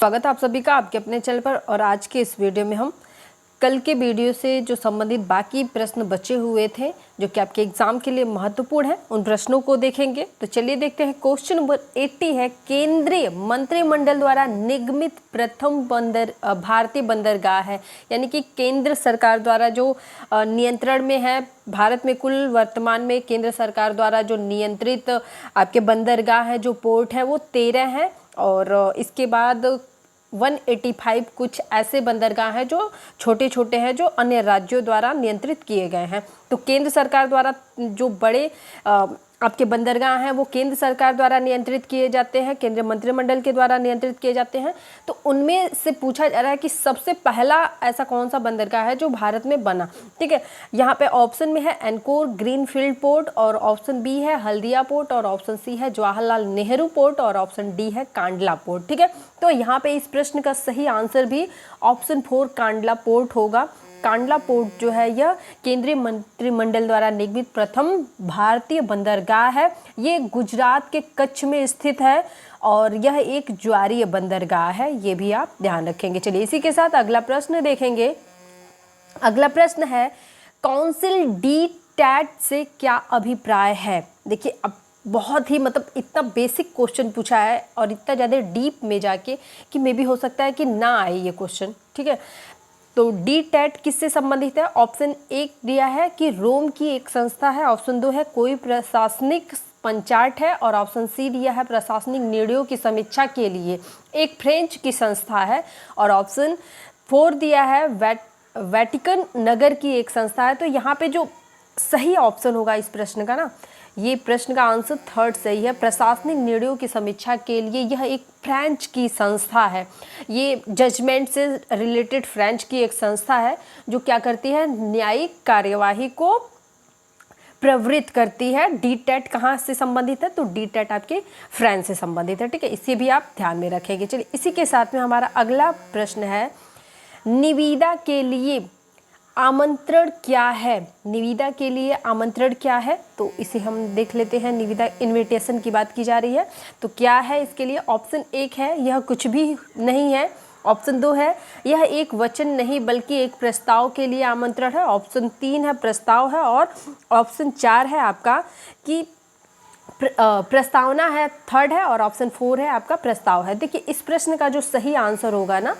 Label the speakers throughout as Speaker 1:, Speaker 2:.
Speaker 1: स्वागत है आप सभी का आपके अपने चैनल पर। और आज के इस वीडियो में हम कल के वीडियो से जो संबंधित बाकी प्रश्न बचे हुए थे जो कि आपके एग्जाम के लिए महत्वपूर्ण है, उन प्रश्नों को देखेंगे। तो चलिए देखते हैं। क्वेश्चन नंबर 80 है, केंद्रीय मंत्रिमंडल द्वारा निगमित प्रथम भारतीय बंदरगाह है। यानी कि केंद्र सरकार द्वारा जो नियंत्रण में है, भारत में कुल वर्तमान में केंद्र सरकार द्वारा जो नियंत्रित आपके बंदरगाह है, जो पोर्ट है, वो 13 है। और इसके बाद 185 कुछ ऐसे बंदरगाह हैं जो छोटे छोटे हैं, जो अन्य राज्यों द्वारा नियंत्रित किए गए हैं। तो केंद्र सरकार द्वारा जो बड़े आपके बंदरगाह हैं वो केंद्र सरकार द्वारा नियंत्रित किए जाते हैं, केंद्रीय मंत्रिमंडल के द्वारा नियंत्रित किए जाते हैं। तो उनमें से पूछा जा रहा है कि सबसे पहला ऐसा कौन सा बंदरगाह है जो भारत में बना। ठीक है, यहाँ पे ऑप्शन में है एनकोर ग्रीनफील्ड पोर्ट, और ऑप्शन बी है हल्दिया पोर्ट, और ऑप्शन सी है जवाहरलाल नेहरू पोर्ट, और ऑप्शन डी है कांडला पोर्ट। ठीक है, तो यहाँ पे इस प्रश्न का सही आंसर भी ऑप्शन 4 कांडला पोर्ट होगा। कांडला पोर्ट जो है यह केंद्रीय मंत्रिमंडल द्वारा निगमित प्रथम भारतीय बंदरगाह है। ये गुजरात के कच्छ में स्थित है और यह एक ज्वारीय बंदरगाह है, ये भी आप ध्यान रखेंगे। चलिए इसी के साथ अगला प्रश्न देखेंगे। अगला प्रश्न है, काउंसिल डी टैट से क्या अभिप्राय है। देखिए अब बहुत ही इतना बेसिक क्वेश्चन पूछा है और इतना ज़्यादा डीप में जाके कि मे भी हो सकता है कि ना आए ये क्वेश्चन। ठीक है, तो डी टैट किससे संबंधित है। ऑप्शन 1 दिया है कि रोम की एक संस्था है, ऑप्शन 2 है कोई प्रशासनिक पंचायत है, और ऑप्शन सी दिया है प्रशासनिक निर्णयों की समीक्षा के लिए एक फ्रेंच की संस्था है, और ऑप्शन 4 दिया है वेटिकन नगर की एक संस्था है। तो यहाँ पे जो सही ऑप्शन होगा इस प्रश्न का ना, ये प्रश्न का आंसर 3rd सही है। प्रशासनिक निर्णयों की समीक्षा के लिए यह एक फ्रेंच की संस्था है। ये जजमेंट से रिलेटेड फ्रेंच की एक संस्था है जो क्या करती है, न्यायिक कार्यवाही को प्रवृत्त करती है। डी टैट कहाँ से संबंधित है, तो डी टैट आपके फ्रांस से संबंधित है। ठीक है, इसे भी आप ध्यान में रखेंगे। चलिए इसी के साथ में हमारा अगला प्रश्न है, निविदा के लिए आमंत्रण क्या है। निविदा के लिए आमंत्रण क्या है, तो इसे हम देख लेते हैं। निविदा इनविटेशन की बात की जा रही है, तो क्या है इसके लिए। ऑप्शन 1 है यह कुछ भी नहीं है, ऑप्शन 2 है यह एक वचन नहीं बल्कि एक प्रस्ताव के लिए आमंत्रण है, ऑप्शन 3 है प्रस्ताव है, और ऑप्शन 4 है आपका कि प्रस्तावना है, 3rd है, और ऑप्शन 4 है आपका प्रस्ताव है। देखिए इस प्रश्न का जो सही आंसर होगा ना,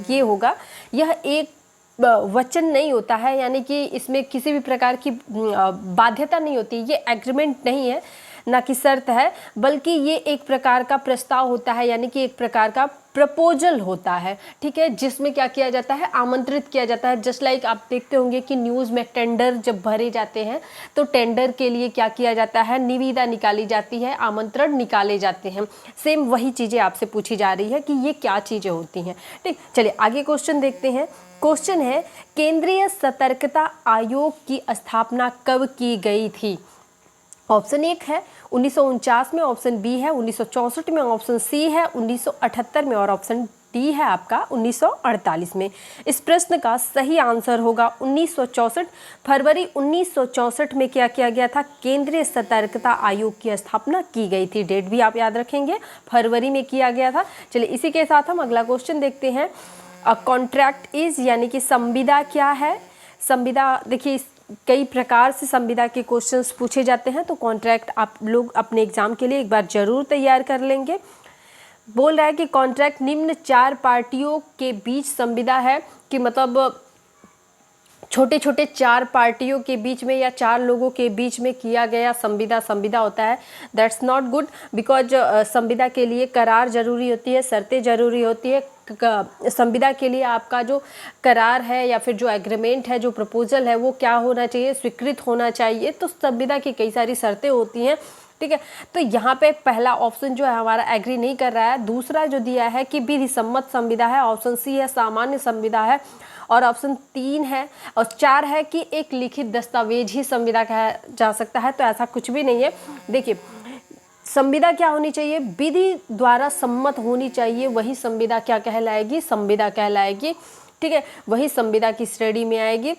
Speaker 1: ये होगा यह एक वचन नहीं होता है, यानी कि इसमें किसी भी प्रकार की बाध्यता नहीं होती, ये एग्रीमेंट नहीं है, ना कि शर्त है, बल्कि ये एक प्रकार का प्रस्ताव होता है, यानी कि एक प्रकार का प्रपोजल होता है। ठीक है, जिसमें क्या किया जाता है, आमंत्रित किया जाता है। जस्ट लाइक आप देखते होंगे कि न्यूज़ में टेंडर जब भरे जाते हैं तो टेंडर के लिए क्या किया जाता है, निविदा निकाली जाती है, आमंत्रण निकाले जाते हैं। सेम वही चीज़ें आपसे पूछी जा रही है कि ये क्या चीज़ें होती हैं। ठीक, चलिए आगे क्वेश्चन देखते हैं। क्वेश्चन है, केंद्रीय सतर्कता आयोग की स्थापना कब की गई थी। ऑप्शन 1 है 1949 में, ऑप्शन बी है 1964 में, ऑप्शन सी है 1978 में, और ऑप्शन डी है आपका 1948 में। इस प्रश्न का सही आंसर होगा 1964। फरवरी 1964 में क्या किया गया था, केंद्रीय सतर्कता आयोग की स्थापना की गई थी। डेट भी आप याद रखेंगे, फरवरी में किया गया था। चलिए इसी के साथ हम अगला क्वेश्चन देखते हैं। कॉन्ट्रैक्ट इज यानी कि संविदा क्या है। संविदा देखिए कई प्रकार से संविदा के क्वेश्चंस पूछे जाते हैं, तो कॉन्ट्रैक्ट आप लोग अपने एग्जाम के लिए एक बार जरूर तैयार कर लेंगे। बोल रहा है कि कॉन्ट्रैक्ट निम्न 4 पार्टियों के बीच संविदा है, कि मतलब छोटे छोटे 4 पार्टियों के बीच में या 4 लोगों के बीच में किया गया संविदा होता है। दैट्स नॉट गुड, बिकॉज संविदा के लिए करार जरूरी होती है, शर्तें जरूरी होती है। संविदा के लिए आपका जो करार है या फिर जो एग्रीमेंट है, जो प्रपोजल है, वो क्या होना चाहिए, स्वीकृत होना चाहिए। तो संविदा की कई सारी शर्तें होती हैं। ठीक है, तो यहाँ पे पहला ऑप्शन जो है हमारा एग्री नहीं कर रहा है। दूसरा जो दिया है कि विधि सम्मत संविदा है, ऑप्शन सी है सामान्य संविदा है, और ऑप्शन 3 है, और 4 है कि एक लिखित दस्तावेज ही संविदा कहा जा सकता है। तो ऐसा कुछ भी नहीं है। देखिए संविदा क्या होनी चाहिए, विधि द्वारा सम्मत होनी चाहिए, वही संविदा क्या कहलाएगी, संविदा कहलाएगी। ठीक है, वही संविदा की श्रेणी में आएगी।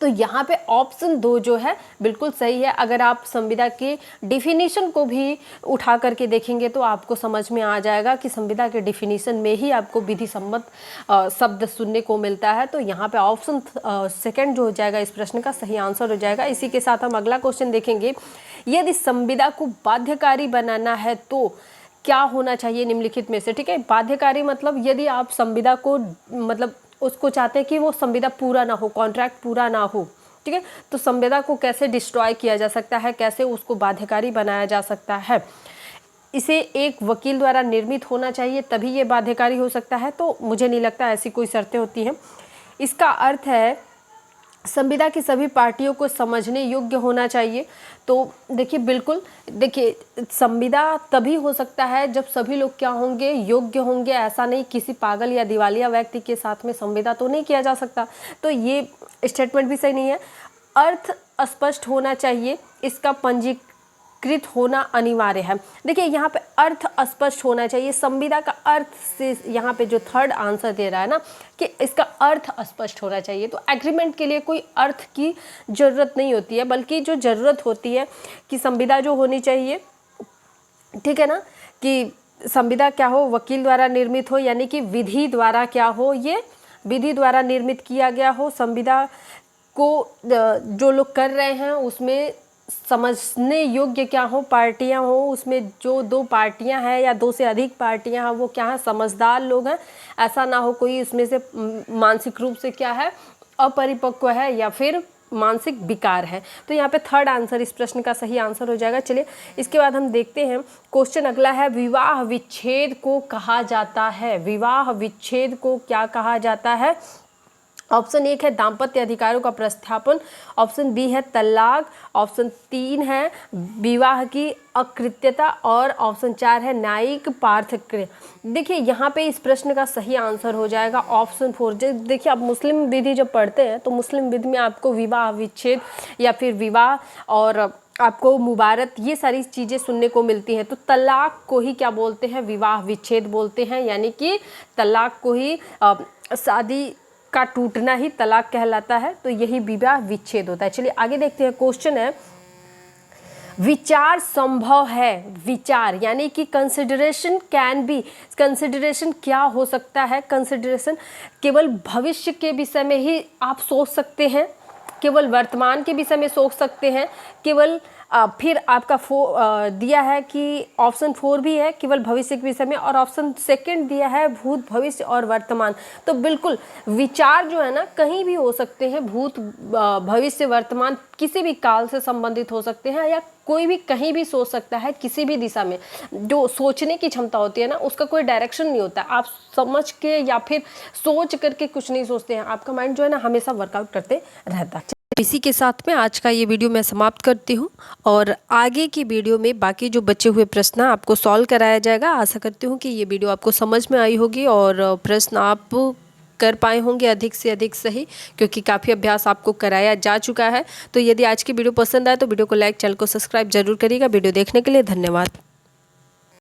Speaker 1: तो यहाँ पे ऑप्शन 2 जो है बिल्कुल सही है। अगर आप संविदा के डिफिनीशन को भी उठा करके देखेंगे तो आपको समझ में आ जाएगा कि संविदा के डिफिनीशन में ही आपको विधि सम्मत शब्द सुनने को मिलता है। तो यहाँ पे ऑप्शन सेकंड जो हो जाएगा इस प्रश्न का सही आंसर हो जाएगा। इसी के साथ हम अगला क्वेश्चन देखेंगे। यदि संविदा को बाध्यकारी बनाना है तो क्या होना चाहिए निम्नलिखित में से। ठीक है, बाध्यकारी मतलब यदि आप संविदा को मतलब उसको चाहते हैं कि वो संविदा पूरा ना हो, कॉन्ट्रैक्ट पूरा ना हो, ठीक है, तो संविदा को कैसे डिस्ट्रॉय किया जा सकता है, कैसे उसको बाध्यकारी बनाया जा सकता है। इसे एक वकील द्वारा निर्मित होना चाहिए तभी ये बाध्यकारी हो सकता है। तो मुझे नहीं लगता ऐसी कोई शर्तें होती हैं। इसका अर्थ है संविदा की सभी पार्टियों को समझने योग्य होना चाहिए। तो देखिए बिल्कुल, देखिए संविदा तभी हो सकता है जब सभी लोग क्या होंगे, योग्य होंगे। ऐसा नहीं किसी पागल या दिवालिया व्यक्ति के साथ में संविदा तो नहीं किया जा सकता। तो ये स्टेटमेंट भी सही नहीं है। अर्थ स्पष्ट होना चाहिए, इसका पंजीकृत होना अनिवार्य है। देखिए यहाँ पे अर्थ स्पष्ट होना चाहिए। संविदा का अर्थ से यहाँ पे जो थर्ड आंसर दे रहा है ना कि इसका अर्थ स्पष्ट होना चाहिए। तो एग्रीमेंट के लिए कोई अर्थ की ज़रूरत नहीं होती है, बल्कि जो ज़रूरत होती है कि संविदा जो होनी चाहिए, ठीक है ना, कि संविदा क्या हो, वकील द्वारा निर्मित हो, यानी कि विधि द्वारा क्या हो, ये विधि द्वारा निर्मित किया गया हो। संविदा को जो लोग कर रहे हैं उसमें समझने योग्य क्या हो, पार्टियां हो, उसमें जो 2 पार्टियां हैं या 2 से अधिक पार्टियां हैं वो क्या है, समझदार लोग हैं। ऐसा ना हो कोई उसमें से मानसिक रूप से क्या है, अपरिपक्व है या फिर मानसिक विकार है। तो यहाँ पे थर्ड आंसर इस प्रश्न का सही आंसर हो जाएगा। चलिए इसके बाद हम देखते हैं क्वेश्चन अगला है, विवाह विच्छेद को कहा जाता है। विवाह विच्छेद को क्या कहा जाता है। ऑप्शन 1 है दाम्पत्य अधिकारों का प्रस्थापन, ऑप्शन बी है तलाक, ऑप्शन 3 है विवाह की अकृत्यता और ऑप्शन 4 है न्यायिक पार्थक्य। देखिए यहाँ पे इस प्रश्न का सही आंसर हो जाएगा ऑप्शन 4। देखिए आप मुस्लिम विधि जब पढ़ते हैं तो मुस्लिम विधि में आपको विवाह विच्छेद या फिर विवाह और आपको मुबारत ये सारी चीज़ें सुनने को मिलती हैं। तो तलाक को ही क्या बोलते हैं, विवाह विच्छेद बोलते हैं, यानी कि तलाक को ही शादी का टूटना ही तलाक कहलाता है। तो यही विवाह विच्छेद होता है। चलिए आगे देखते हैं। क्वेश्चन है, विचार संभव है। विचार यानी कि कंसिडरेशन कैन बी, कंसिडरेशन क्या हो सकता है। कंसिडरेशन केवल भविष्य के विषय में ही आप सोच सकते हैं, केवल वर्तमान के विषय में सोच सकते हैं, केवल फिर आपका दिया है कि ऑप्शन 4 भी है केवल भविष्य के विषय में, और ऑप्शन सेकंड दिया है भूत भविष्य और वर्तमान। तो बिल्कुल विचार जो है ना कहीं भी हो सकते हैं, भूत भविष्य वर्तमान किसी भी काल से संबंधित हो सकते हैं, या कोई भी कहीं भी सोच सकता है किसी भी दिशा में। जो सोचने की क्षमता होती है ना उसका कोई डायरेक्शन नहीं होता। आप समझ के या फिर सोच करके कुछ नहीं सोचते हैं, आपका माइंड जो है ना हमेशा वर्कआउट करते रहता है। इसी के साथ में आज का ये वीडियो मैं समाप्त करती हूँ, और आगे की वीडियो में बाकी जो बचे हुए प्रश्न आपको सॉल्व कराया जाएगा। आशा करती हूँ कि ये वीडियो आपको समझ में आई होगी और प्रश्न आप कर पाए होंगे अधिक से अधिक सही, क्योंकि काफ़ी अभ्यास आपको कराया जा चुका है। तो यदि आज की वीडियो पसंद आए तो वीडियो को लाइक, चैनल को सब्सक्राइब जरूर करिएगा। वीडियो देखने के लिए धन्यवाद।